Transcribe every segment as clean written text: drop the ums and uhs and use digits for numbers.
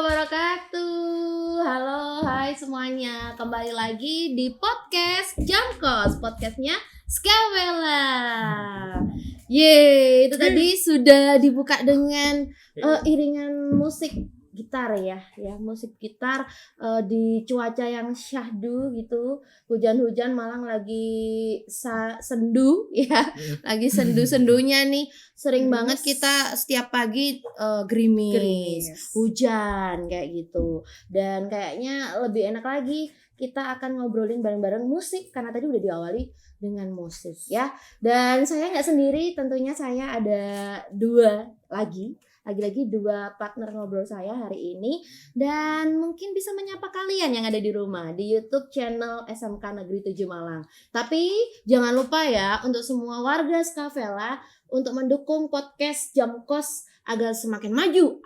wabarakatuh. Halo, hai semuanya. Kembali lagi di podcast Jamkos, podcastnya Skavella. Yeay, itu tadi sudah dibuka dengan iringan musik gitar ya, musik gitar di cuaca yang syahdu gitu, hujan-hujan Malang lagi sendu ya, lagi sendu-sendunya nih. Sering banget kita setiap pagi gerimis, hujan kayak gitu. Dan kayaknya lebih enak lagi kita akan ngobrolin bareng-bareng musik karena tadi udah diawali dengan musik ya. Dan saya nggak sendiri, tentunya saya ada lagi-lagi dua partner ngobrol saya hari ini, dan mungkin bisa menyapa kalian yang ada di rumah di YouTube channel SMK Negeri 7 Malang. Tapi jangan lupa ya untuk semua warga Skavella untuk mendukung podcast Jamkos agar semakin maju,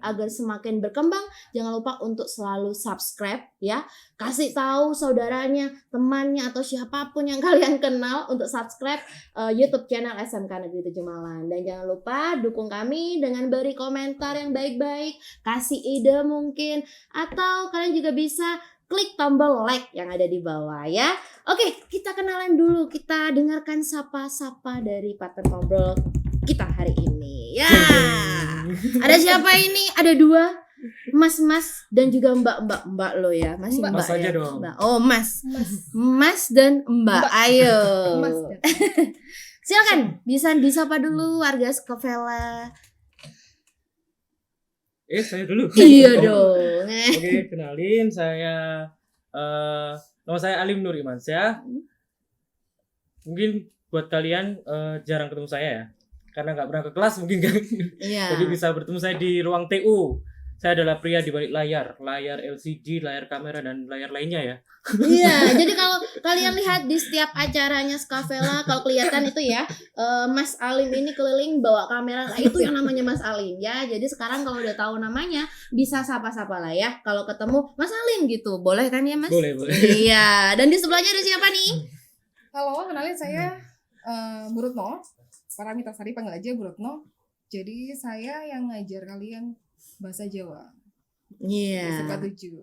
agar semakin berkembang. Jangan lupa untuk selalu subscribe ya. Kasih tahu saudaranya, temannya atau siapapun yang kalian kenal untuk subscribe YouTube channel SMK Negeri 7 Malang. Dan jangan lupa dukung kami dengan beri komentar yang baik-baik, kasih ide mungkin, atau kalian juga bisa klik tombol like yang ada di bawah ya. Oke, kita kenalan dulu. Kita dengarkan sapa-sapa dari partner ngobrol kita hari ini. Ya. Ada siapa ini? Ada dua mas-mas dan juga mbak lo ya. Masih mbak mas aja ya? dong. Mbak. Oh, mas dan mbak. Ayo. Silakan, bisa disapa dulu warga Skavella. Saya dulu. Iya dong. Oke, kenalin saya nama saya Alim Nur Imansyah. Mungkin buat kalian jarang ketemu saya ya, karena nggak pernah ke kelas mungkin kan. Iya. Jadi bisa bertemu saya di ruang TU. Saya adalah pria di balik layar LCD, layar kamera dan layar lainnya ya. Iya, jadi kalau kalian lihat di setiap acaranya Skavella, kalau kelihatan itu ya, Mas Alim ini keliling bawa kamera, nah, itu yang namanya Mas Alim ya. Jadi sekarang kalau udah tahu namanya, bisa sapa-sapa lah ya. Kalau ketemu Mas Alim gitu, boleh kan ya Mas? Boleh. Iya, dan di sebelahnya ada siapa nih? Halo, kenalin saya Bu Retno. Paramita Sari, panggil aja Bu Retno. Jadi saya yang ngajar kalian bahasa Jawa. Iya. SMK 7.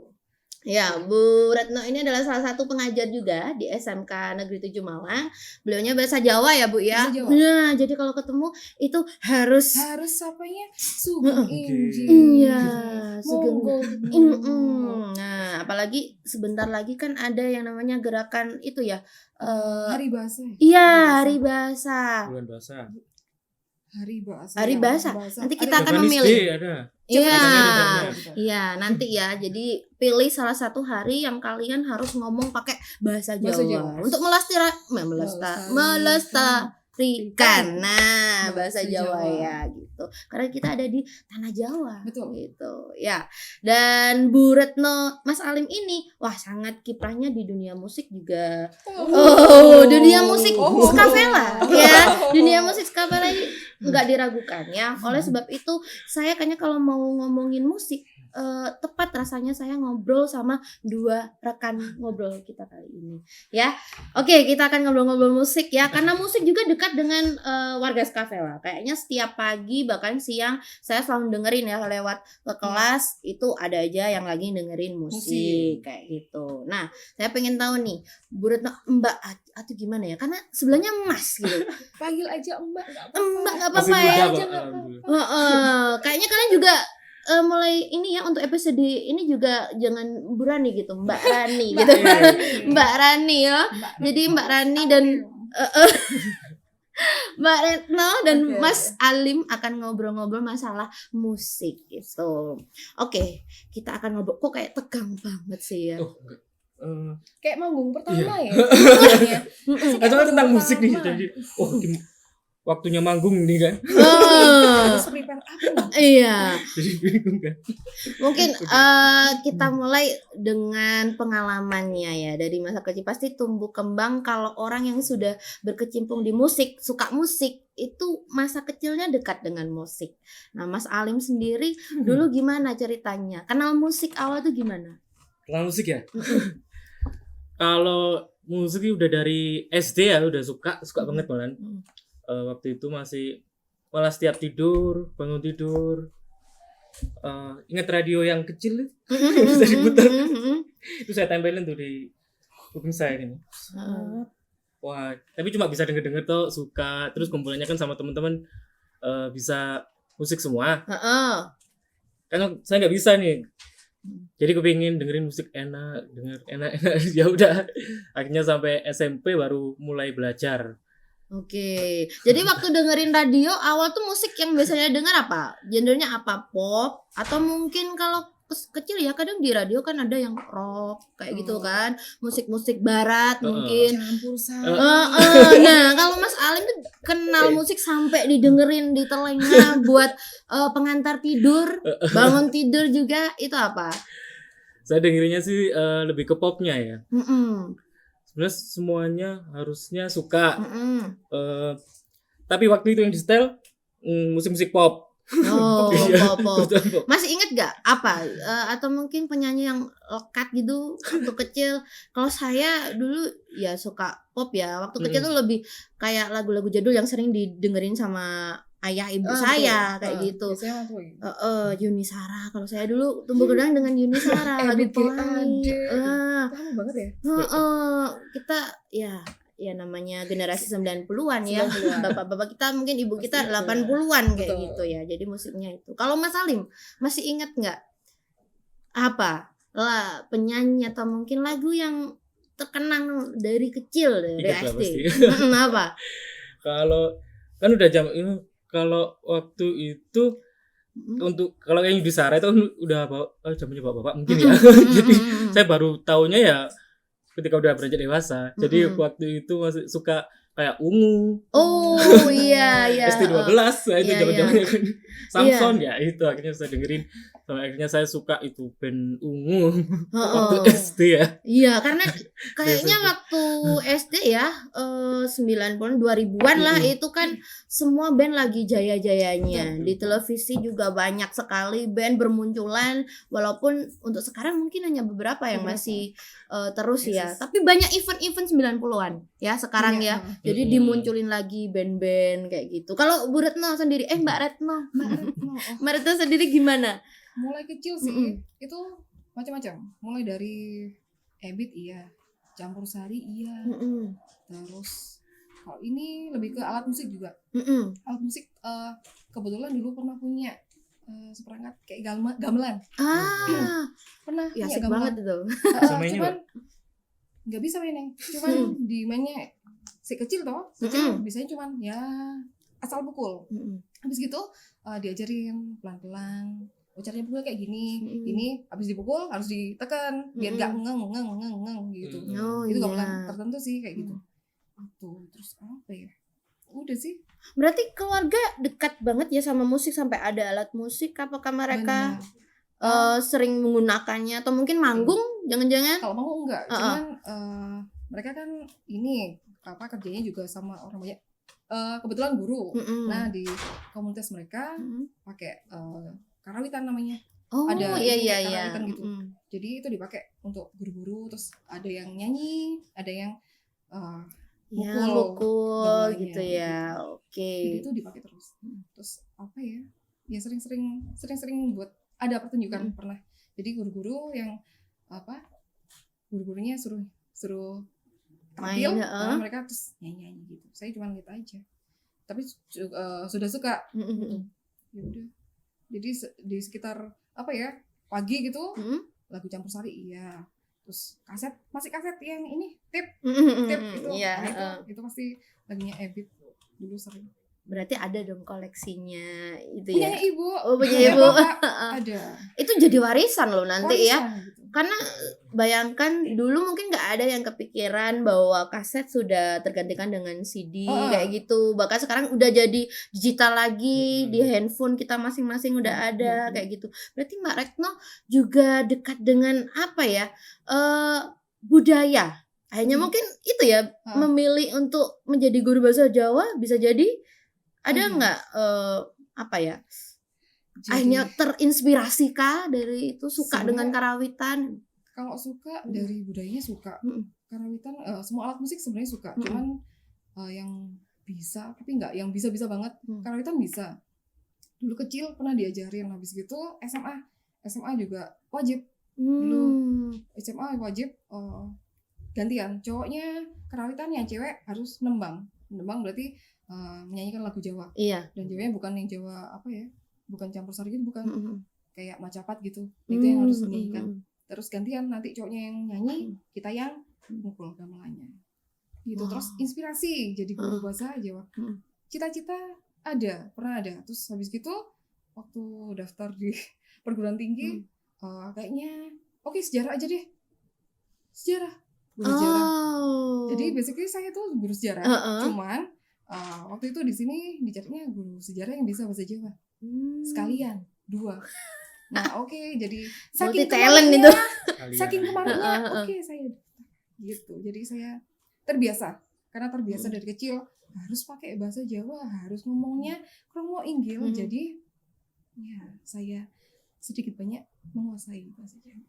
Ya, Bu Retno ini adalah salah satu pengajar juga di SMK Negeri 7 Malang. Beliaunya bahasa Jawa ya, Bu ya. Bahasa Jawa. Nah, jadi kalau ketemu itu harus apanya? Sugeng Injil. Iya, Sugeng. Monggo. Nah, apalagi sebentar lagi kan ada yang namanya gerakan itu ya. Hari Bahasa. Iya, Hari Bahasa. Bulan bahasa. Hari Bahasa. Nanti kita akan Japanese memilih. Day ada. Iya. Ada. Iya, nanti ya. Jadi pilih salah satu hari yang kalian harus ngomong pakai bahasa Jawa, Bahasa Jawa. untuk melestarikan. Nah, bahasa Jawa ya gitu. Karena kita ada di tanah Jawa. Betul. Gitu. Ya. Dan Bu Retno, Mas Alim ini wah sangat kiprahnya di dunia musik juga. Dunia musik Skavella ya. Dunia musik Skavella ini nggak diragukan ya. Oleh sebab itu saya kayaknya kalau mau ngomongin musik tepat rasanya saya ngobrol sama dua rekan ngobrol kita kali ini ya. Oke, kita akan ngobrol-ngobrol musik ya, karena musik juga dekat dengan warga Skavella. Kayaknya setiap pagi bahkan siang saya selalu dengerin ya, lewat ke kelas itu ada aja yang lagi dengerin musik kayak gitu. Nah, saya pengen tahu nih Bu Retno, Mbak atau gimana ya, karena sebelahnya Mas gitu. Panggil aja Mbak, Mbak nggak Masih apa-apa ya. muda, Pak. Kayaknya kalian juga mulai ini ya, untuk episode ini juga jangan Bu Rani gitu, Mbak Rani gitu. Mbak Rani ya. Jadi Mbak Rani dan Mbak Retno dan Mas Alim akan ngobrol-ngobrol masalah musik gitu. Oke, kita akan ngobrol. Kok kayak tegang banget sih ya? Kayak manggung pertama ya. Atau tentang musik nih. Jadi, waktunya manggung nih kan. Harus prepare apa? Iya. Jadi bingung kan. Mungkin kita mulai dengan pengalamannya ya, dari masa kecil. Pasti tumbuh kembang kalau orang yang sudah berkecimpung di musik, suka musik, itu masa kecilnya dekat dengan musik. Nah, Mas Alim sendiri dulu gimana ceritanya? Kenal musik awal tuh gimana? Kenal musik ya? Kalau musik udah dari SD ya, udah suka banget malah. Waktu itu malah setiap bangun tidur ingat radio yang kecil itu bisa diputar. Itu saya tempelin tuh di kuping saya gini. Wah, tapi cuma bisa denger-denger tuh suka. Terus kumpulannya kan sama teman-teman bisa musik semua. Karena saya nggak bisa nih. Jadi kepingin dengerin musik enak, denger enak-enak. Ya udah. Akhirnya sampai SMP baru mulai belajar. Oke. Jadi waktu dengerin radio awal tuh musik yang biasanya denger apa? Genrenya apa? Pop atau mungkin kalau kecil ya kadang di radio kan ada yang rock kayak gitu kan, musik-musik barat mungkin. Campur sari. Nah, kalau Mas Alim tuh kenal musik sampai didengerin di telinga buat pengantar tidur, bangun tidur juga itu apa? Saya dengerinnya sih lebih ke popnya ya. Sebenarnya semuanya harusnya suka. Tapi waktu itu yang di setel musik-musik pop. Oh, Iya, pop. betul. Masih inget gak apa? Atau mungkin penyanyi yang lekat gitu waktu kecil? Kalau saya dulu ya suka pop ya. Waktu kecil tuh lebih kayak lagu-lagu jadul yang sering didengerin sama ayah ibu saya kayak gitu. Biasanya tuh. Yuni Shara. Kalau saya dulu tumbuh kembang dengan Yuni Shara, lagu pelangi. Lama banget ya. Kita ya namanya generasi 90-an ya. Bapak-bapak kita mungkin ibu kita 80-an kayak gitu ya. Jadi musiknya itu. Kalau Mas Salim masih ingat nggak apa lah penyanyi atau mungkin lagu yang terkenang dari kecil dari Ingat lah SD? pasti. Apa? Kalau kan udah jam ini, kalau waktu itu untuk kalau yang di Sara itu udah zamannya bapak mungkin ya. Jadi saya baru tahunya ya ketika udah beranjak dewasa. Jadi waktu itu masih suka kayak Ungu. Oh iya. ST12 saya itu zaman-zamannya kan. Samson ya itu akhirnya saya dengerin. Sampai akhirnya saya suka itu band Ungu waktu SD ya. Iya, karena kayaknya waktu SD ya 90-an 2000-an lah itu kan semua band lagi jaya-jayanya. Di televisi juga banyak sekali band bermunculan, walaupun untuk sekarang mungkin hanya beberapa yang masih terus ya. Tapi banyak event-event 90-an ya sekarang ya. Jadi dimunculin lagi band-band kayak gitu. Kalau Bu Retno sendiri, Mbak Retno sendiri gimana? Mulai kecil sih itu macam-macam. Mulai dari Ebit campur sari terus kalau ini lebih ke alat musik juga. Alat musik kebetulan dulu pernah punya seperangkat kayak gamelan. Pernah ya, punya asik banget itu. Cuman nggak bisa mainnya. Cuman di mainnya si kecil toh, biasanya cuman ya asal pukul. Habis gitu diajarin pelan-pelan. Caranya pukul kayak gini. Ini habis dipukul harus ditekan biar nggak ngeng gitu. Itu gamelan tertentu sih kayak gitu. Terus apa ya? Udah sih. Berarti keluarga dekat banget ya sama musik sampai ada alat musik. Apakah mereka sering menggunakannya atau mungkin manggung? Jangan-jangan? Kalau manggung enggak, cuman mereka kan ini kerjanya juga sama orang banyak. Kebetulan guru. Nah di komunitas mereka pakai karawitan namanya. Ada karawitan gitu. Jadi itu dipakai untuk guru-guru. Terus ada yang nyanyi, ada yang mukul gitu ya. Oke. Itu dipakai terus. Terus apa ya? Ya sering buat ada pertunjukan pernah. Jadi guru-guru yang guru-gurunya suruh tampil, mereka terus nyanyi gitu. Saya cuma lihat aja. Tapi sudah suka. Ya udah. Jadi di sekitar pagi gitu lagu campur sari terus masih kaset yang ini tip itu itu pasti lagunya Ebit dulu sering. Berarti ada dong koleksinya itu punya ya. Ibu. Punya ibu. Ada. Itu jadi warisan loh nanti ya. Gitu. Karena bayangkan dulu mungkin nggak ada yang kepikiran bahwa kaset sudah tergantikan dengan CD kayak gitu. Bahkan sekarang udah jadi digital lagi di handphone kita masing-masing udah ada kayak gitu. Berarti Mbak Retno juga dekat dengan budaya. Akhirnya mungkin itu ya memilih untuk menjadi guru bahasa Jawa bisa jadi ada nggak akhirnya terinspirasi kah dari itu suka dengan karawitan? Kalau suka dari budayanya suka. Karawitan semua alat musik sebenarnya suka. Cuman yang bisa tapi nggak yang bisa banget. Karawitan bisa. dulu kecil pernah diajarin, habis gitu SMA juga wajib. Dulu SMA wajib gantian, cowoknya karawitan, yang cewek harus nembang berarti menyanyikan lagu Jawa. Iya. Dan Jawanya bukan yang Jawa apa ya, bukan campur sari gitu, bukan kayak Macapat gitu, itu yang harus dinyanyikan. Terus gantian, nanti cowoknya yang nyanyi, kita yang mukul gamelannya gitu. Terus inspirasi jadi guru bahasa Jawa, cita-cita pernah ada. Terus habis gitu waktu daftar di perguruan tinggi, kayaknya oke, sejarah aja deh, guru sejarah. Jadi basically saya tuh guru sejarah, cuman waktu itu di sini dicarinya guru sejarah yang bisa bahasa Jawa sekalian 2. Nah oke, jadi multi talent itu. Saking kemarinnya oke, saya gitu. Jadi saya terbiasa, karena terbiasa dari kecil harus pakai bahasa Jawa, harus ngomongnya kromo inggil. Jadi ya saya sedikit banyak menguasai bahasa Jawa.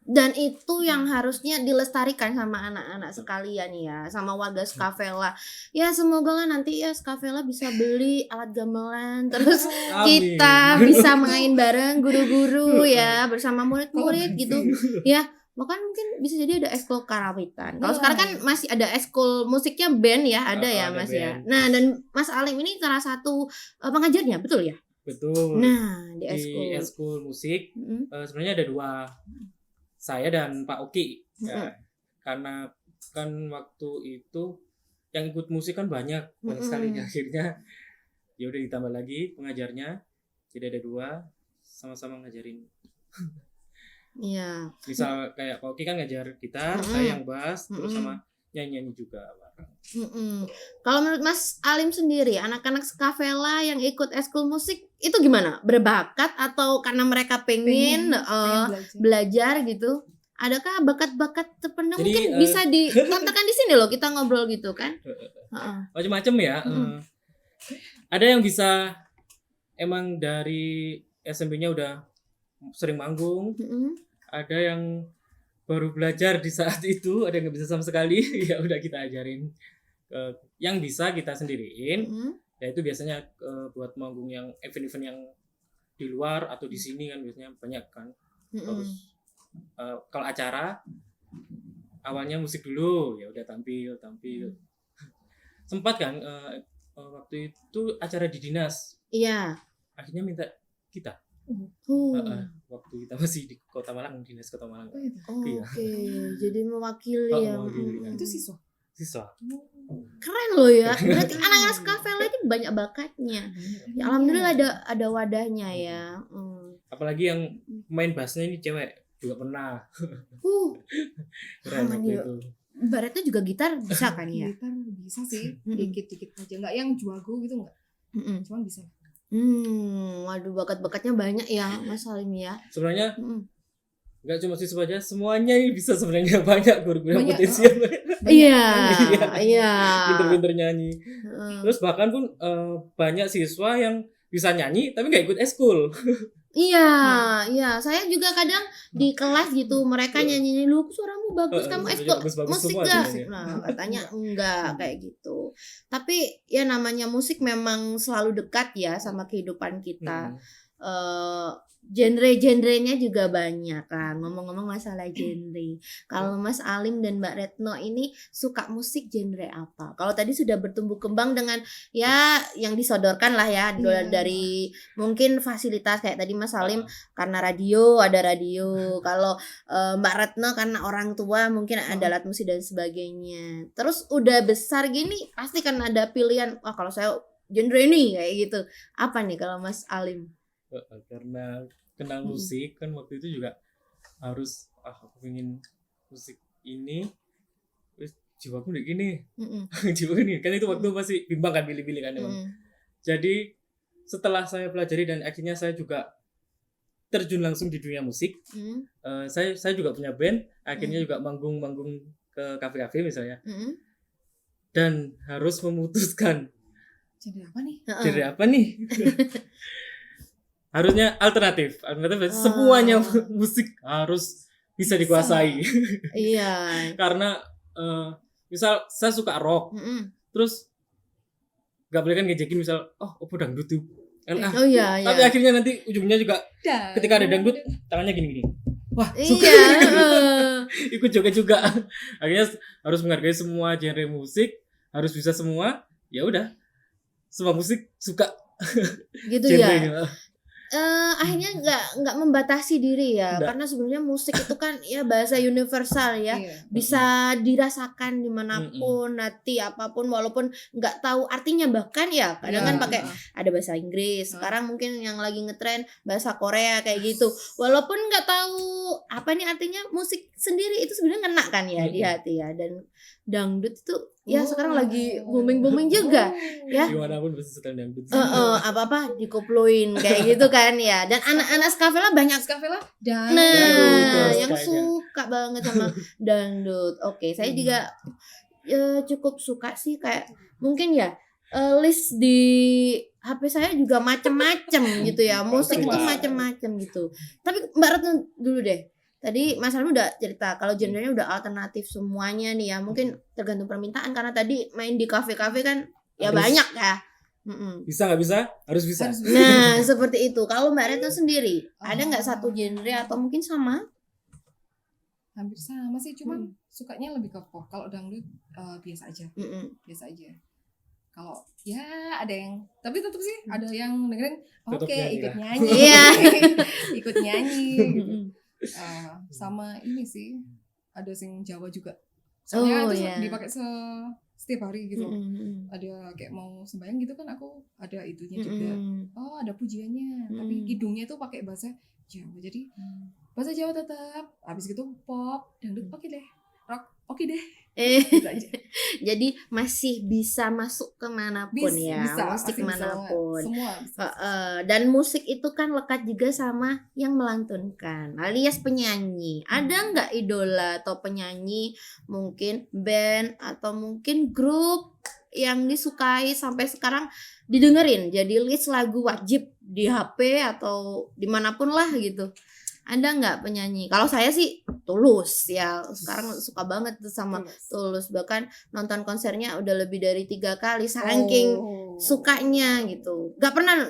Dan itu yang harusnya dilestarikan sama anak-anak sekalian ya, sama warga Skavela. Ya semoga lah nanti ya Skavela bisa beli alat gamelan, terus kita bisa main bareng guru-guru ya, bersama murid-murid gitu. Ya, bahkan mungkin bisa jadi ada ekskul karawitan. Kalau sekarang kan masih ada ekskul musiknya band ya, ada ya Mas ya. Nah, dan Mas Alim ini salah satu pengajarnya, betul ya? Betul. Nah, di di eskul musik sebenarnya ada 2, saya dan Pak Oki. Ya, karena kan waktu itu yang ikut musik kan banyak sekali. Akhirnya ya udah ditambah lagi pengajarnya, jadi ada 2 sama-sama ngajarin. Iya. Misal kayak Pak Oki kan ngajar gitar, saya yang bass, terus sama nyanyi juga. Kalau menurut Mas Alim sendiri, anak-anak Skavela yang ikut ekskul musik itu gimana? Berbakat atau karena mereka pengen belajar gitu? Adakah bakat-bakat terpendam? Jadi, mungkin bisa dikontakkan di sini loh, kita ngobrol gitu kan? Macam-macam ya. Ada yang bisa emang dari SMP-nya udah sering manggung. Ada yang baru belajar di saat itu, ada yang nggak bisa sama sekali. Ya udah kita ajarin. Yang bisa kita sendiriin, ya itu biasanya buat manggung yang event-event yang di luar atau di sini kan biasanya banyak kan. Terus kalau acara awalnya musik dulu, ya udah tampil. Sempat kan waktu itu acara di dinas. Iya. Akhirnya minta kita. Waktu kita masih di Kota Malang, dinas Kota Malang. Oke. Jadi mewakili yang itu siswa. Keren loh ya. Berarti anak-anak Skavela ini banyak bakatnya. Ya, alhamdulillah ada wadahnya ya. Apalagi yang main bassnya ini cewek juga pernah. Keren waktu itu. Baratnya juga gitar bisa kan ya? Gitar bisa sih, dikit-dikit aja. Nggak yang jago gitu nggak. Cuman bisa. Waduh, bakat-bakatnya banyak ya Mas Alim ya. Sebenarnya nggak cuma siswa aja, semuanya ini bisa sebenarnya, banyak guru-guru yang potensial. Iya. Pinter-pinter nyanyi. Terus bahkan pun banyak siswa yang bisa nyanyi tapi nggak ikut eskul. Iya. Saya juga kadang di kelas gitu mereka nyanyi, "Lu suaramu bagus, kamu ekskul musik gak?" Nah, katanya enggak kayak gitu. Tapi ya namanya musik memang selalu dekat ya sama kehidupan kita. Genre-genrenya juga banyak kan. Ngomong-ngomong masalah genre, kalau Mas Alim dan Mbak Retno ini suka musik genre apa? Kalau tadi sudah bertumbuh kembang dengan ya yang disodorkan lah ya dari mungkin fasilitas kayak tadi Mas Alim karena ada radio. Kalau Mbak Retno karena orang tua mungkin ada alat musik dan sebagainya. Terus udah besar gini pasti kan ada pilihan, wah kalau saya genre ini kayak gitu. Apa nih kalau Mas Alim? Karena kenal musik kan waktu itu juga harus aku pengen musik ini, terus jiwaku udah gini. Jiwaku ini kan itu waktu masih bimbang kan, pilih-pilih kan emang. Jadi setelah saya pelajari dan akhirnya saya juga terjun langsung di dunia musik. Saya juga punya band, akhirnya juga manggung ke kafe-kafe misalnya. Dan harus memutuskan genre apa nih? Harusnya alternatif semuanya musik harus bisa dikuasai. Iya. Karena misal saya suka rock, terus nggak boleh kan ngejekin misal apa dangdut tuh Oh iya, Tapi iya. akhirnya nanti ujungnya juga ketika ada dangdut tangannya gini-gini. Wah, suka. Iya, heeh. Ikut joget juga. Akhirnya harus menghargai semua genre musik, harus bisa semua. Ya udah, semua musik suka Gitu ya. genrenya. Akhirnya nggak membatasi diri ya, Nggak. karena sebenarnya musik itu kan ya bahasa universal ya, Iya. bisa dirasakan dimanapun, nanti apapun, walaupun nggak tahu artinya, bahkan ya kadang kan Iya. pakai ada bahasa Inggris, Heeh. sekarang mungkin yang lagi ngetren bahasa Korea kayak gitu, walaupun nggak tahu apa nih artinya, musik sendiri itu sebenarnya ngena kan ya di hati ya. Dan dangdut itu ya sekarang lagi booming juga ya. Gimana pun bisa setel dangdut. Apa-apa dikoploin kayak gitu kan ya. Dan anak-anak skavela banyak. Skavela Nah, terus yang kayaknya. suka banget sama dangdut. Oke, saya juga cukup suka sih, kayak mungkin ya list di HP saya juga macem-macem gitu ya. Musik itu Wah. macem-macem gitu. Tapi Mbak Retno dulu deh. Tadi Mas Almi udah cerita kalau genrenya udah alternatif semuanya nih ya. Mungkin tergantung permintaan, karena tadi main di kafe-kafe kan ya Harus. banyak ya. Mm-mm. Bisa nggak bisa? Harus bisa. Harus Nah, seperti itu. Kalau Mbak Retno sendiri, ada nggak satu genre atau mungkin sama? hampir sama sih, cuman sukanya lebih ke pop. Kalau dangdut biasa aja, Mm-mm. biasa aja. Kalau ya ada yang, tapi tetap sih ada yang dengerin, Tetap oke nyanyi ikut lah. nyanyi, Iya. ikut nyanyi. Gitu. Mm-mm. Sama ini sih, ada sing Jawa juga. Soalnya Oh, itu iya. dipakai setiap hari gitu. Mm-mm. Ada kayak mau sembahyang gitu kan, aku ada itunya juga. Mm-mm. Oh ada pujiannya, tapi hidungnya tuh pakai bahasa Jawa. Jadi bahasa Jawa tetap. Habis gitu pop, dangdut oke deh, rock oke deh. Gitu aja. Jadi masih bisa masuk kemanapun ya, musik pasti bisa manapun. semua. Bisa. Dan musik itu kan lekat juga sama yang melantunkan, alias penyanyi. Ada nggak idola atau penyanyi, mungkin band atau mungkin grup yang disukai sampai sekarang didengerin jadi list lagu wajib di HP atau dimanapun lah gitu? Ada nggak penyanyi? Kalau saya sih Tulus ya, sekarang suka banget tuh sama Tulus, bahkan nonton konsernya udah lebih dari 3 kali saking sukanya gitu. Gak pernah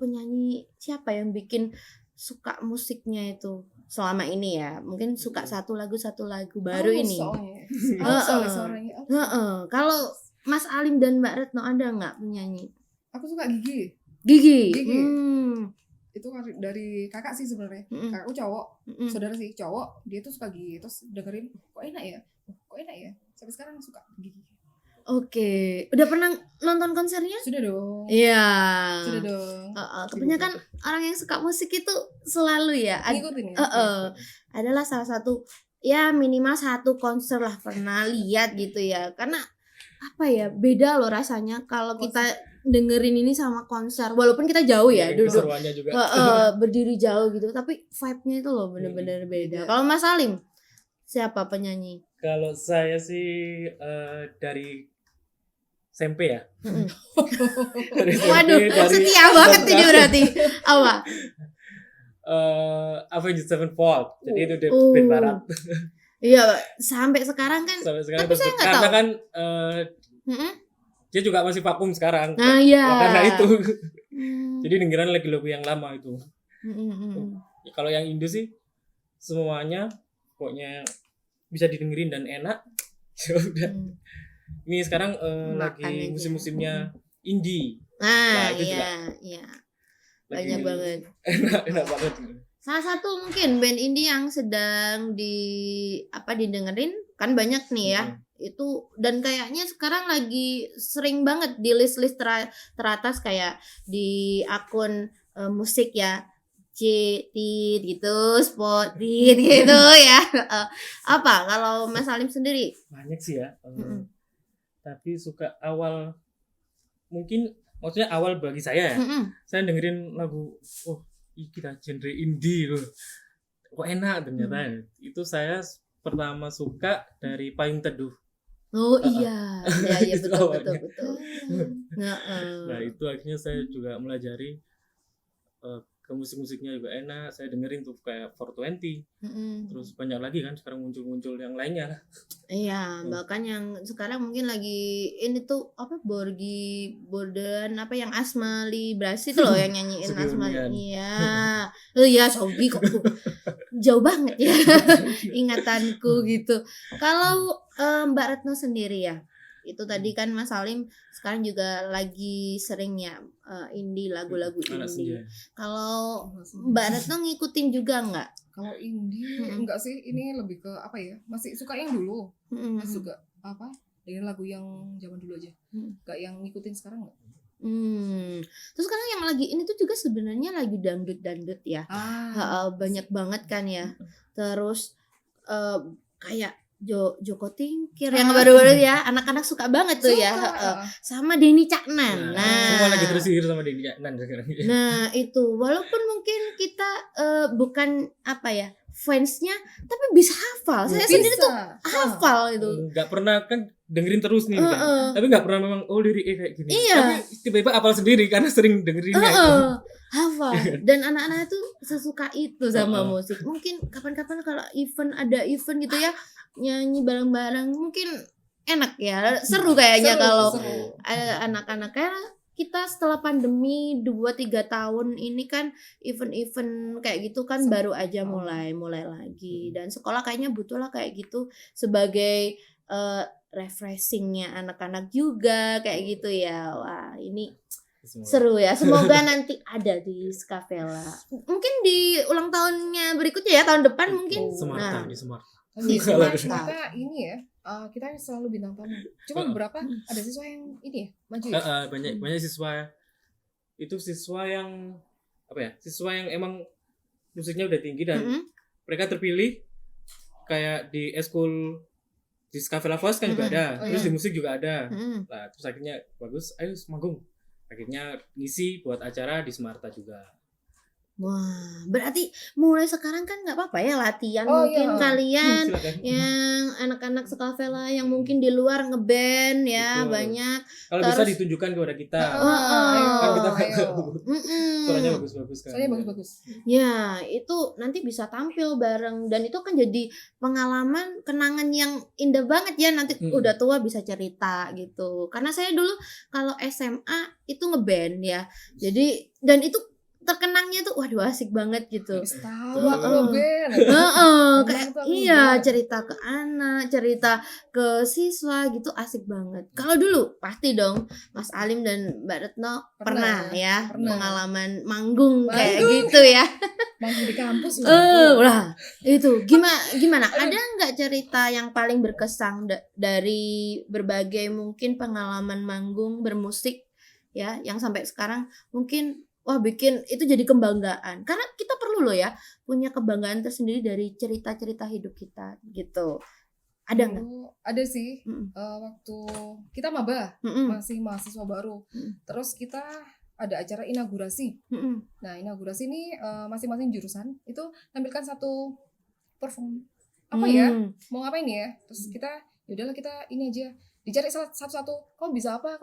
penyanyi siapa yang bikin suka musiknya itu selama ini ya, mungkin suka satu lagu baru ini. Soalnya suaranya. Kalau Mas Alim dan Mbak Retno ada nggak penyanyi? Aku suka Gigi. Gigi. Gigi. Itu dari kakak sih sebenarnya. Mm-mm. Kakakku cowok, Mm-mm. saudara sih cowok, dia tuh suka Gigi, terus dengerin kok enak ya, sampai sekarang suka Gigi. Oke, udah pernah nonton konsernya? Sudah dong. Iya. Sudah dong. Kebanyakan orang yang suka musik itu selalu ya Ngikutin ya. adalah salah satu, ya minimal satu konser lah pernah lihat gitu ya, karena apa ya, beda loh rasanya kalau kita dengerin ini sama konser, walaupun kita jauh ya duduk Keseruannya juga. berdiri jauh gitu, tapi vibe-nya itu loh bener-bener beda. Kalau Mas Salim, siapa penyanyi? Kalau saya sih dari SMP ya. Dari SMP, Waduh, dari setia banget ini berarti. Apa? Avenged Sevenfold. Jadi itu Oh. band barat. Iya, sampai sekarang kan. Sampai sekarang Tapi saya nggak karena tahu. kan Mm-mm. dia juga masih vakum sekarang. Nah, iya. Ya, karena itu. Hmm. Jadi dengeran lagu-lagu yang lama itu. Mm-mm. Kalau yang Indo sih semuanya pokoknya bisa didengerin dan enak. Ya udah. Hmm. Ini sekarang Makan lagi aja. musim-musimnya indie. Nah, itu juga iya. Lagi Banyak banget. enak banget. Salah satu mungkin band indie yang sedang didengerin kan banyak nih ya. Itu dan kayaknya sekarang lagi sering banget di list-list teratas kayak di akun musik ya. Tit gitu, Spotit gitu ya. Apa kalau Mas Salim sendiri? Banyak sih ya. Mm-mm. Tapi suka awal mungkin maksudnya awal bagi saya ya. Mm-mm. Saya dengerin lagu kita genre indie loh. Kok enak ternyata. Itu saya pertama suka dari Payung Teduh. Oh iya. Ya Itu betul. awalnya. Nah, itu akhirnya saya juga melajari ke musik-musiknya juga enak. Saya dengerin tuh kayak 420. Mm-mm. Terus banyak lagi kan sekarang muncul-muncul yang lainnya lah. Iya, bahkan yang sekarang mungkin lagi ini tuh apa Borden apa yang Asma Librasi tuh loh yang nyanyiin Sugi Asma. Unian. Iya. Oh iya, Sogi kok jauh banget ya ingatanku gitu. Kalau Mbak Retno sendiri ya, itu tadi kan Mas Salim sekarang juga lagi sering ya indie lagu-lagu Anak indie. senja. Kalau Mbak Retno ngikutin juga nggak? Kalau indie enggak sih, ini lebih ke apa ya? Masih suka yang dulu. Masih suka apa? Dengan lagu yang zaman dulu aja. Enggak yang ngikutin sekarang enggak. Terus sekarang yang lagi ini tuh juga sebenarnya lagi dangdut ya. Banyak banget kan ya. Terus kayak Joko Tingkir yang baru-baru ya, anak-anak suka banget tuh ya. Sama Denny Caknan. Semua lagi tersihir sama Denny Caknan sekarang. Nah itu walaupun mungkin kita bukan apa ya fansnya, tapi bisa hafal. Saya sendiri tuh hafal itu. Nggak pernah kan dengerin terus nih kan. Tapi nggak pernah memang liriknya kayak gini. Iya. Tapi tiba-tiba hafal sendiri karena sering dengerinnya. Hafal. Dan anak-anak itu sesuka itu sama musik. Mungkin kapan-kapan kalau ada event gitu ya, nyanyi bareng-bareng mungkin enak ya. Seru kayaknya kalau anak-anak kayak kita setelah pandemi 2-3 tahun ini kan event-event kayak gitu kan baru aja mulai lagi, dan sekolah kayaknya butuh lah kayak gitu sebagai refreshingnya anak-anak juga kayak gitu ya. Wah ini seru ya, semoga nanti ada di Skavela, mungkin di ulang tahunnya berikutnya ya tahun depan mungkin. Semarta, di Semarta. Kita ini ya, kita selalu bintang tamu. Cuma beberapa ada siswa yang ini ya maju ya. Banyak siswa itu siswa yang apa ya? Siswa yang emang musiknya udah tinggi dan mereka terpilih kayak di eskul di Skavela Voice kan juga ada, terus di musik juga ada. Nah, terus akhirnya bagus, ayo manggung. Akhirnya ngisi buat acara di Semarta juga. Wah, berarti mulai sekarang kan nggak apa-apa ya latihan mungkin kalian yang anak-anak Skavela yang mungkin di luar ngeband ya. Betul. Banyak. Kalau bisa ditunjukkan kepada kita. Kan kita suaranya bagus-bagus kan. Suaranya bagus-bagus. Ya, itu nanti bisa tampil bareng dan itu kan jadi pengalaman kenangan yang indah banget ya, nanti udah tua bisa cerita gitu. Karena saya dulu kalau SMA itu ngeband ya. Jadi dan itu terkenangnya tuh waduh asik banget gitu. Iya, cerita ke anak, cerita ke siswa gitu asik banget. Kalau dulu pasti dong Mas Alim dan Mbak Retno pernah pengalaman manggung kayak gitu ya. Manggung di kampus lah. Itu gimana? Ada nggak cerita yang paling berkesan dari berbagai mungkin pengalaman manggung bermusik ya yang sampai sekarang mungkin wah bikin itu jadi kebanggaan, karena kita perlu loh ya punya kebanggaan tersendiri dari cerita-cerita hidup kita gitu. Ada nggak? Ada sih. Waktu kita maba masih mahasiswa baru, terus kita ada acara inaugurasi. Nah inaugurasi ini masing-masing jurusan itu tampilkan satu perform apa ya mau ngapain ya, terus kita yaudahlah kita ini aja dicari satu-satu, kau bisa apa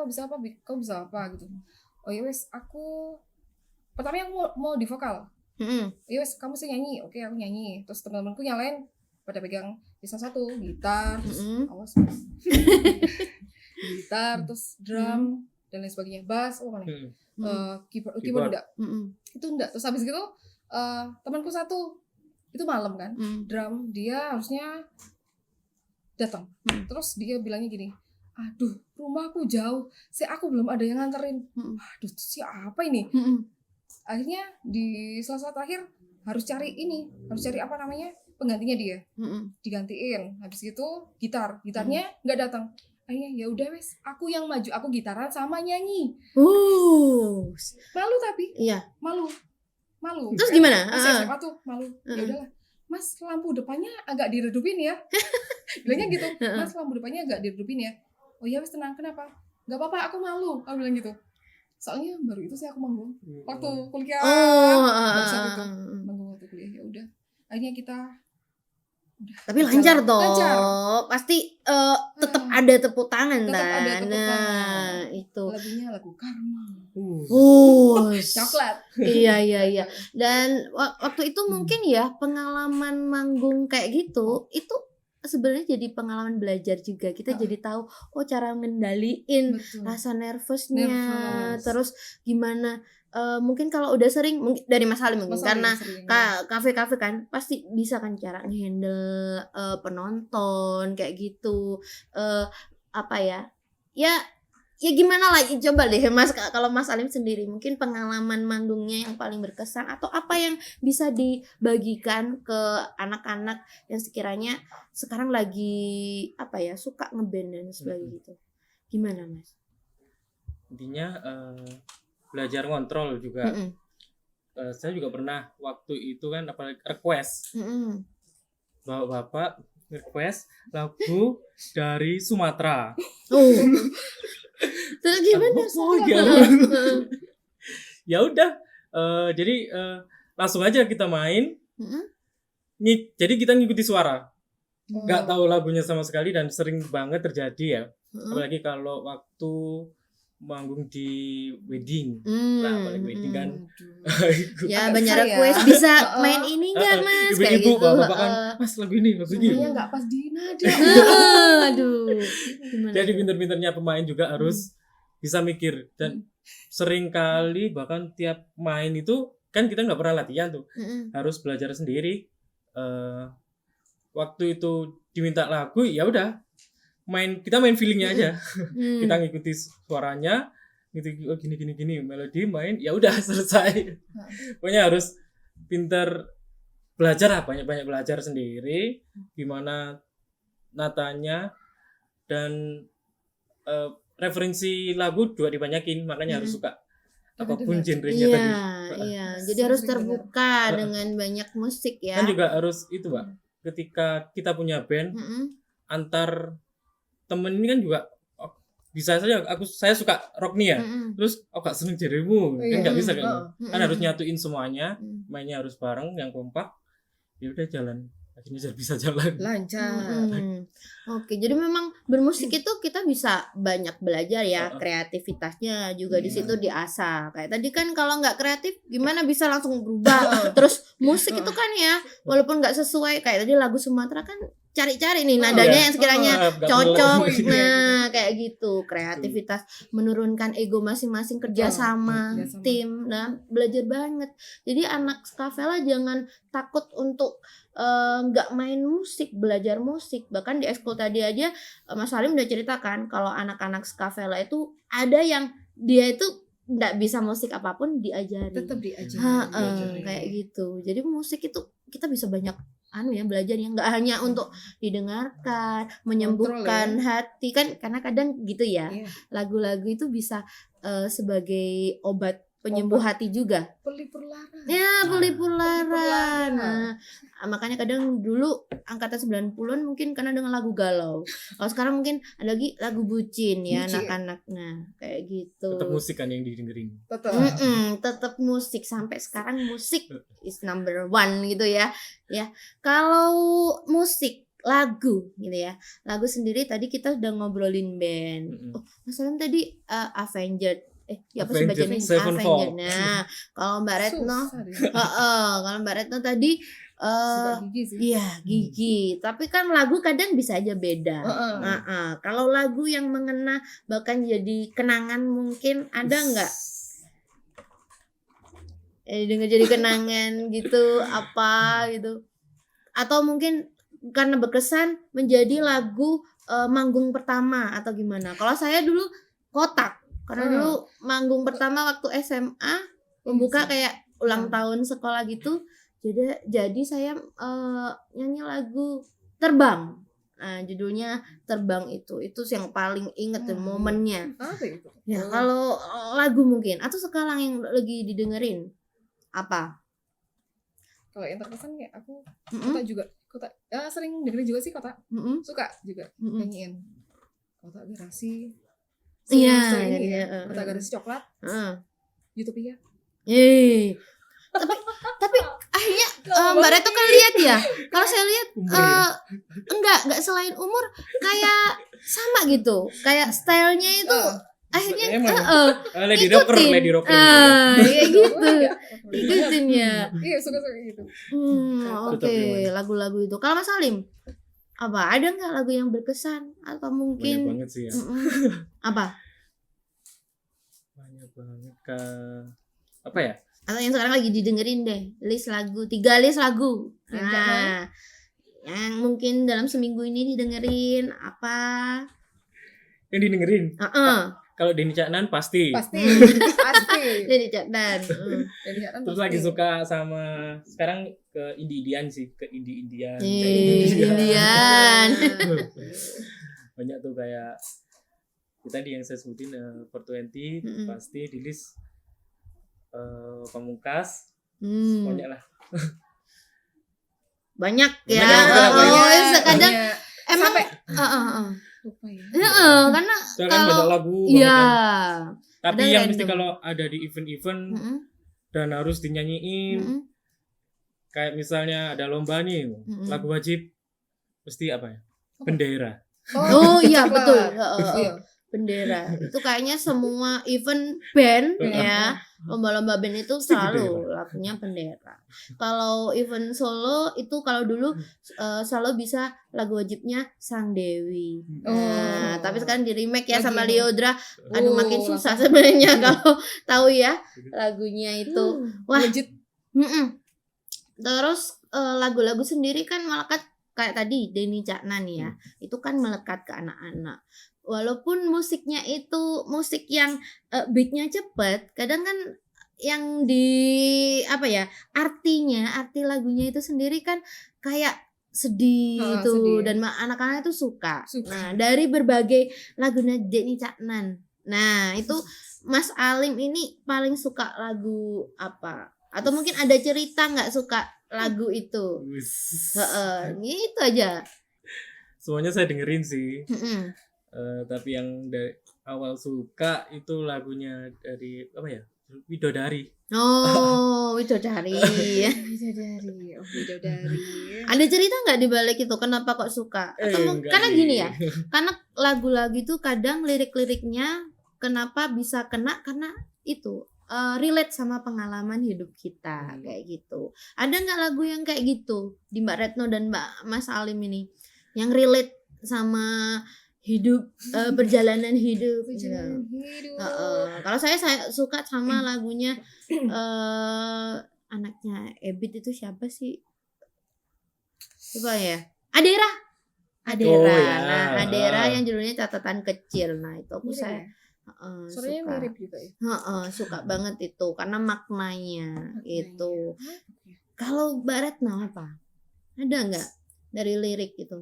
gitu. Oh ya wes aku pertama yang mau di vokal, yes kamu sih nyanyi, oke aku nyanyi, terus teman-temanku yang lain pada pegang bisa satu gitar, terus awas gitar, terus drum dan lain sebagainya, bass, keyboard enggak, itu enggak, terus habis gitu temanku satu itu malam kan, drum dia harusnya datang, terus dia bilangnya gini, aduh rumahku jauh, aku belum ada yang nganterin, aduh siapa ini? Akhirnya di sela-sela terakhir harus cari apa namanya penggantinya dia, digantiin. Habis itu gitarnya nggak datang. Akhirnya ya udah wes, aku yang maju, aku gitaran sama nyanyi. Malu tapi, malu. Terus gimana? SMA tuh malu. Ya udahlah, Mas lampu depannya agak diredupin ya. Bilangnya gitu, Mas lampu depannya agak diredupin ya. Oh ya wes tenang, kenapa? Nggak apa-apa, aku malu. Aku bilang gitu. Soalnya baru itu sih aku manggung waktu kuliah. Baru saat itu manggung waktu kuliah, ya udah akhirnya kita Tapi lancar toh. Lancar. Pasti tetap Ah. ada tepuk tangan Tetap kan. ada tepuk Nah, tangan. itu. Lagunya lagu Karma. Coklat. Coklat. Iya. Dan waktu itu mungkin ya pengalaman manggung kayak gitu itu sebenarnya jadi pengalaman belajar juga. Kita jadi tahu cara ngendaliin Betul. rasa nervousnya. Nervous. Terus gimana mungkin kalau udah sering mungkin dari Mas Halim mungkin Mas Halim karena sering. kafe-kafe kan pasti bisa kan cara ngehandle penonton kayak gitu. Apa ya? Ya gimana lagi coba deh Mas, kalau Mas Alim sendiri mungkin pengalaman manggungnya yang paling berkesan atau apa yang bisa dibagikan ke anak-anak yang sekiranya sekarang lagi suka ngeband dan sebagainya gitu. Gimana Mas? Intinya belajar ngontrol juga. Mm-mm. Saya juga pernah waktu itu kan apalagi request. Mm-mm. Bapak request lagu dari Sumatera. Terus gimana? Ya udah, jadi langsung aja kita main. Jadi kita ngikuti suara, nggak tahu lagunya sama sekali dan sering banget terjadi ya. Apalagi kalau waktu manggung di wedding, nah apalagi wedding kan. Ya Agak banyak susah ya. request bisa main ini nggak Mas kayak Ibu-ibu gitu. bapak kan, Mas lagu ini. Suaranya nggak pas di nada. Aduh. Gimana? Jadi pinter-pinternya pemain juga harus bisa mikir dan sering kali bahkan tiap main itu kan kita nggak pernah latihan tuh, harus belajar sendiri. Waktu itu diminta lagu ya udah kita main feelingnya aja. Kita ngikuti suaranya, gitu gini melodi main ya udah selesai. Pokoknya harus pinter belajar banyak belajar sendiri gimana natanya dan referensi lagu juga dibanyakin, makanya harus suka apapun genrenya tadi. Iya, jadi harus terbuka dengan banyak musik ya. Kan juga harus itu Mbak, ketika kita punya band antar temen ini kan juga bisa saja saya suka rock nih ya, terus gak seneng jarimu kan nggak bisa kan, kan harus nyatuin semuanya, mainnya harus bareng yang kompak, ya udah jalan akhirnya bisa jalan lancar. Oke, jadi memang bermusik itu kita bisa banyak belajar ya, kreativitasnya juga di situ diasah. Kayak tadi kan kalau nggak kreatif gimana bisa langsung berubah. Terus musik itu kan ya walaupun nggak sesuai kayak tadi lagu Sumatera kan cari-cari nih nadanya yang sekiranya cocok. Nah kayak gitu, kreativitas, menurunkan ego masing-masing, kerjasama tim. Nah belajar banget. Jadi anak Skavela jangan takut untuk nggak main musik, belajar musik. Bahkan di ekskul tadi aja Mas Salim udah ceritakan kalau anak-anak Skavela itu ada yang dia itu nggak bisa musik apapun diajari. Tetap diajari. Kayak gitu. Jadi musik itu kita bisa banyak belajar yang nggak hanya untuk didengarkan, menyembuhkan hati kan, karena kadang gitu ya. Lagu-lagu itu bisa sebagai obat penyembuh hati juga. Pelipur lara. Ya, pelipur lara. Nah, makanya kadang dulu angkatan 90-an mungkin karena dengan lagu galau. Kalau sekarang mungkin ada lagi lagu bucin ya anak-anak. Nah, kayak gitu. Tetap musik kan yang didengerin. Tetap musik sampai sekarang musik is number one gitu ya. Ya, kalau musik lagu gitu ya. Lagu sendiri tadi kita udah ngobrolin band. Mas Salim tadi Avenged. Apa sih bacanya? Avenged. Nah, kalau Mbak Retno, kalau Mbak Retno tadi iya Gigi. Tapi kan lagu kadang bisa aja beda. Kalau lagu yang mengena bahkan jadi kenangan mungkin ada nggak? Dengar jadi kenangan gitu apa gitu? Atau mungkin karena berkesan menjadi lagu manggung pertama atau gimana? Kalau saya dulu Kotak. Karena dulu manggung pertama waktu SMA membuka kayak ulang tahun sekolah gitu. Jadi saya nyanyi lagu Terbang. Nah, judulnya Terbang itu yang paling inget momennya. Ya, kalau lagu mungkin atau sekarang yang lagi didengerin apa? Kalau yang terkesan kayak aku Kota sering dengerin juga sih Kota. Suka juga nyanyiin. Kota Garasi. Iya, Kota Garasi Coklat. YouTube ya. tapi akhirnya Mbak Reto kan lihat ya. Kalau saya lihat Umur ya? enggak selain umur kayak sama gitu. Kayak stylenya itu akhirnya Emang. Lady rocker. kayak gitu. Ikutin ya. Iya, suka-suka gitu. Oke, lagu-lagu itu. Kalau Mas Salim, apa? Ada nggak lagu yang berkesan atau Banyak mungkin banget sih ya. apa? Banyak banget apa ya? Atau yang sekarang lagi didengerin deh, list lagu, 3 list lagu. Nah, yang mungkin dalam seminggu ini didengerin apa? Yang didengerin. Kalau Denny Caknan pasti. Pasti. Jadi Caknan. Terus lagi suka sama sekarang ke indie-indian sih, ke indie-indian. Indian. Banyak tuh kayak tadi yang saya sebutin 420 pasti di list Pamungkas. Banyak lah. Banyak ya. Banyak. Kadang emang Lupa ya. karena Soalnya kan banyak lagu iya. banget kan. Tapi Ada yang random. mesti kalau ada di event-event dan harus dinyanyiin, kayak misalnya ada lomba nih, lagu wajib mesti apa ya? Bendera. Oh iya betul. Iya. Bendera. Itu kayaknya semua event band ya, lomba-lomba band itu selalu lagunya Bendera. Kalau event solo itu kalau dulu selalu bisa lagu wajibnya Sang Dewi. Nah, tapi sekarang di remake ya sama Liodra. Aduh makin susah sebenarnya kalau tahu ya lagunya itu. Wah. Legit. Terus lagu-lagu sendiri kan melekat kayak tadi Denny Caknan ya. Itu kan melekat ke anak-anak. Walaupun musiknya itu musik yang beatnya cepet, kadang kan yang di arti lagunya itu sendiri kan kayak sedih itu dan anak-anak itu suka. Nah dari berbagai lagunya Denny Caknan, nah itu Mas Alim ini paling suka lagu apa? Atau mungkin ada cerita nggak suka lagu itu? Gitu aja. Semuanya saya dengerin sih. Tapi yang dari awal suka itu lagunya dari apa ya? Widodari. Oh, Widodari. Widodari. Ada cerita nggak di balik itu? Kenapa kok suka? Atau karena gini ya, karena lagu-lagu itu kadang lirik-liriknya kenapa bisa kena karena itu relate sama pengalaman hidup kita kayak gitu. Ada nggak lagu yang kayak gitu di Mbak Retno dan Mas Alim ini yang relate sama hidup perjalanan hidup. Kalau saya suka sama lagunya anaknya Ebit itu siapa sih? Coba ya. Adera. Oh, ya. Nah, Adera yang judulnya Catatan Kecil. Nah, itu aku saya suaranya suka. mirip juga ya. Suka banget itu karena maknanya itu. Kalau Mbak Retno apa? Ada nggak dari lirik itu?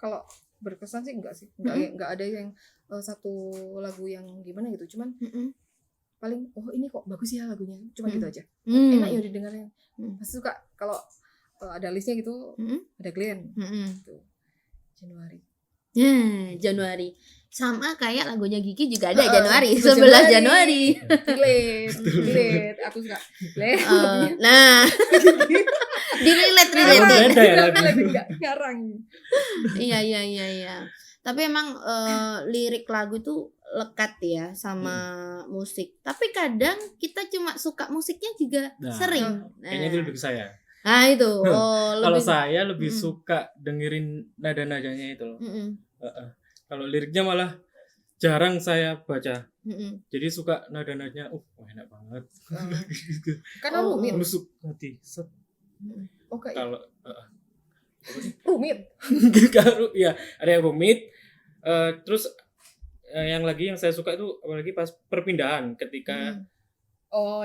Kalau berkesan sih enggak sih, enggak ada yang satu lagu yang gimana gitu, cuman paling ini kok bagus ya lagunya, cuma gitu aja. Enak ya didengarnya. Pasti suka kalau ada listnya gitu, ada Glenn gitu. Januari. Januari. Sama kayak lagunya Gigi juga ada Januari, 11 Januari. Relate. Aku suka. Nah. Di-relate. Garang. Iya. Tapi emang lirik lagu itu lekat ya sama musik. Tapi kadang kita cuma suka musiknya juga sering. Kayaknya itu lebih ke saya. Nah itu. Kalau saya lebih suka dengerin nada-nadanya itu loh. Kalau liriknya malah jarang saya baca. Jadi suka nada-nadanya. Enak banget. Karena rumit. Nusuk hati. Kalau rumit. Ya ada yang rumit. Terus yang saya suka itu apalagi pas perpindahan ketika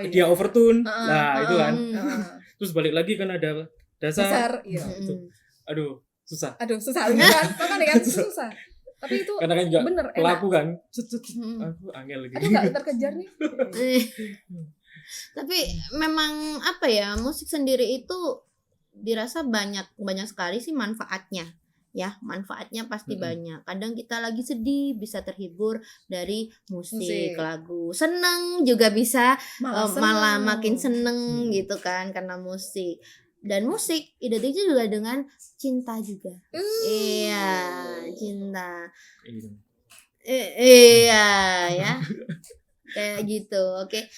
dia overtune. Nah itu kan. Terus balik lagi kan ada dasar. Iya. Aduh susah. Kan susah. Tapi itu karena kan juga bener pelaku enak. kan. Aduh angel lagi. Aduh nggak terkejar nih. Tapi memang apa ya, musik sendiri itu dirasa banyak sekali sih manfaatnya ya, manfaatnya pasti Mm-mm. banyak. Kadang kita lagi sedih bisa terhibur dari musik, Musik. lagu. Seneng juga bisa malah seneng. makin seneng Hmm. gitu kan karena musik. Dan musik identiknya juga dengan cinta juga. Iya, cinta. Iya ya. Kayak gitu. Oke.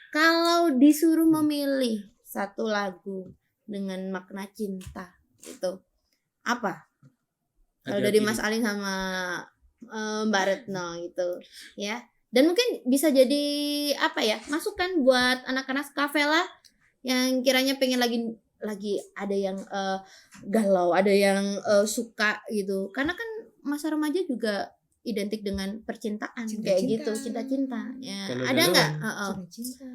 Kalau disuruh memilih satu lagu dengan makna cinta itu apa? Kalau dari Mas Alin sama Mbak Retno gitu ya. Dan mungkin bisa jadi apa ya? Masukan buat anak-anak Skavela yang kiranya pengen lagi ada yang galau, ada yang suka gitu. Karena kan masa remaja juga identik dengan percintaan kayak gitu, cinta-cinta. Ya, Kalau ada nggak? Cinta.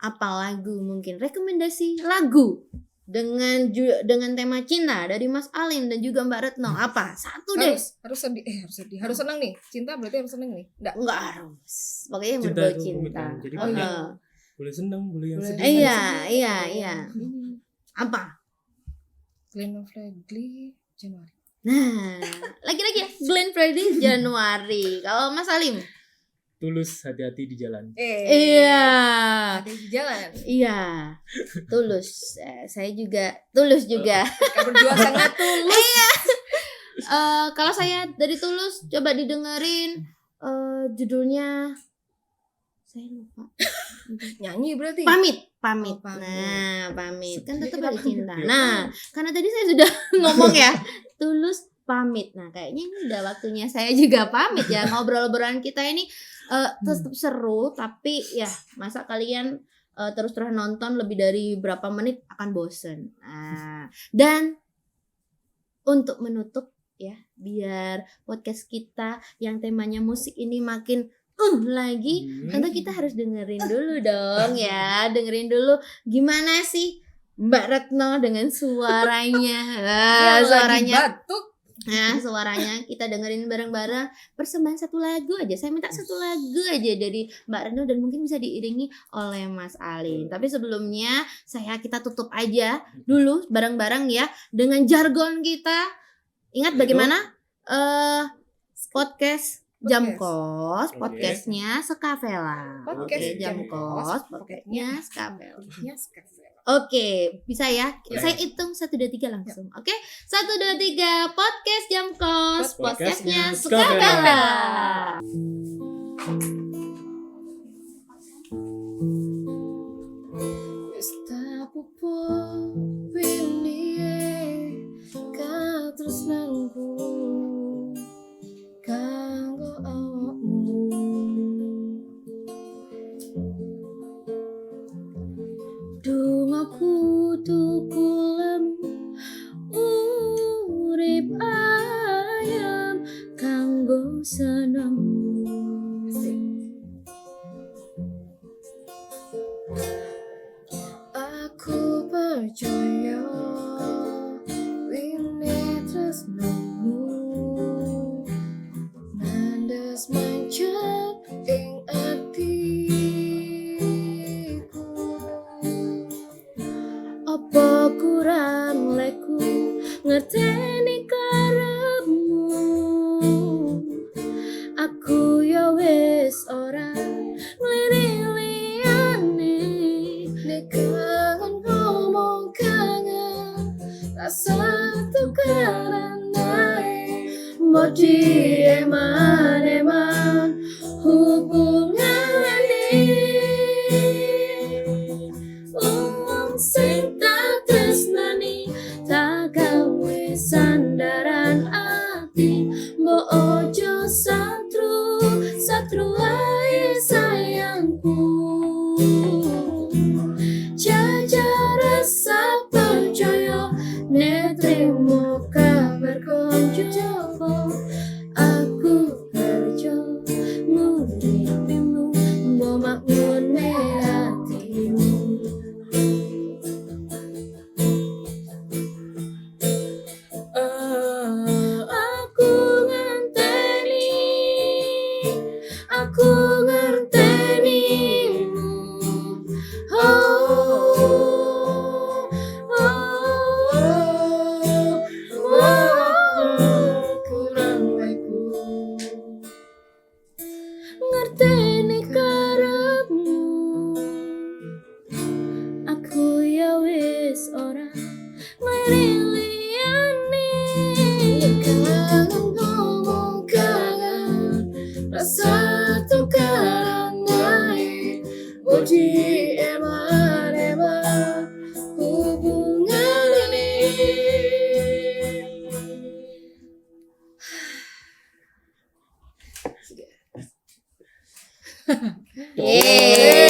Apa lagu mungkin? Rekomendasi lagu dengan tema cinta dari Mas Alin dan juga Mbak Retno. Apa? Satu deh. Harus sedih, harus sedih, harus senang nih. Cinta berarti harus senang nih. Enggak harus. Pokoknya yang Cinta berbau itu rumit cinta. kan. Jadi Oh, banyak. iya. Boleh seneng, boleh yang sedih. Iya. Apa? Glenn Fredly, Januari. Nah, lagi-lagi ya Glenn Fredly Januari. Kalau Mas Salim? Tulus, hati-hati di jalan. Iya. Ada di jalan. Iya. Tulus. Saya juga tulus juga. Kita berdua sangat tulus. Kalau saya dari Tulus coba didengerin judulnya saya lupa. Nyanyi berarti. Pamit. Oh, pamit. Nah, pamit kan tetap Kenapa ada cinta. pamit? Nah, karena tadi saya sudah ngomong ya, Tulus pamit. Nah, kayaknya ini udah waktunya saya juga pamit ya. Ngobrol-ngobrolan kita ini tetap seru, tapi ya masa kalian terus-terusan nonton lebih dari berapa menit akan bosen. Nah, dan untuk menutup ya, biar podcast kita yang temanya musik ini makin lagi, tentu kita harus dengerin dulu dong ya, dengerin dulu gimana sih Mbak Retno dengan suaranya, suaranya, batuk. nah suaranya kita dengerin bareng-bareng, persembahan satu lagu aja, saya minta satu lagu aja dari Mbak Retno dan mungkin bisa diiringi oleh Mas Alin. Tapi sebelumnya kita tutup aja dulu bareng-bareng ya dengan jargon kita. Ingat bagaimana podcast Jam Kos, podcastnya Skavela. Podcast Oke, Jam Jam Kos, Kos, podcastnya Skavela. Ya, Skavela. Oke, bisa ya? Ya. Saya hitung 1, 2, 3 langsung. Oke, 1, 2, 3 podcast Jam Kos, podcastnya Podcastnya Skavela. Está pupo winnie ka tresnanku kanggo awakmu Dungaku tuku lemu urip ayam kanggo senengmu. aku percaya winnie tresnanmu nandas mancap ing atiku Apa kurang leku ngerteni karepmu. Aku ya wis ora nglirih-liyane. nek kangen ngomong kangen rasa tukaran naik Mbok eman-eman hubungan wong sing tak tresnani tak gawe sandaran ati. Mbok ojo satru ae sayangku. Jajar rasa percaya nek trimo kabar koncoku. Aku kerja nguripimu mbok makmune hatimu. Aku ngertenimu. Oh, liliane kangen ngomong kangen rasa tukaran naik Boji eman hubungan ini. Yeay.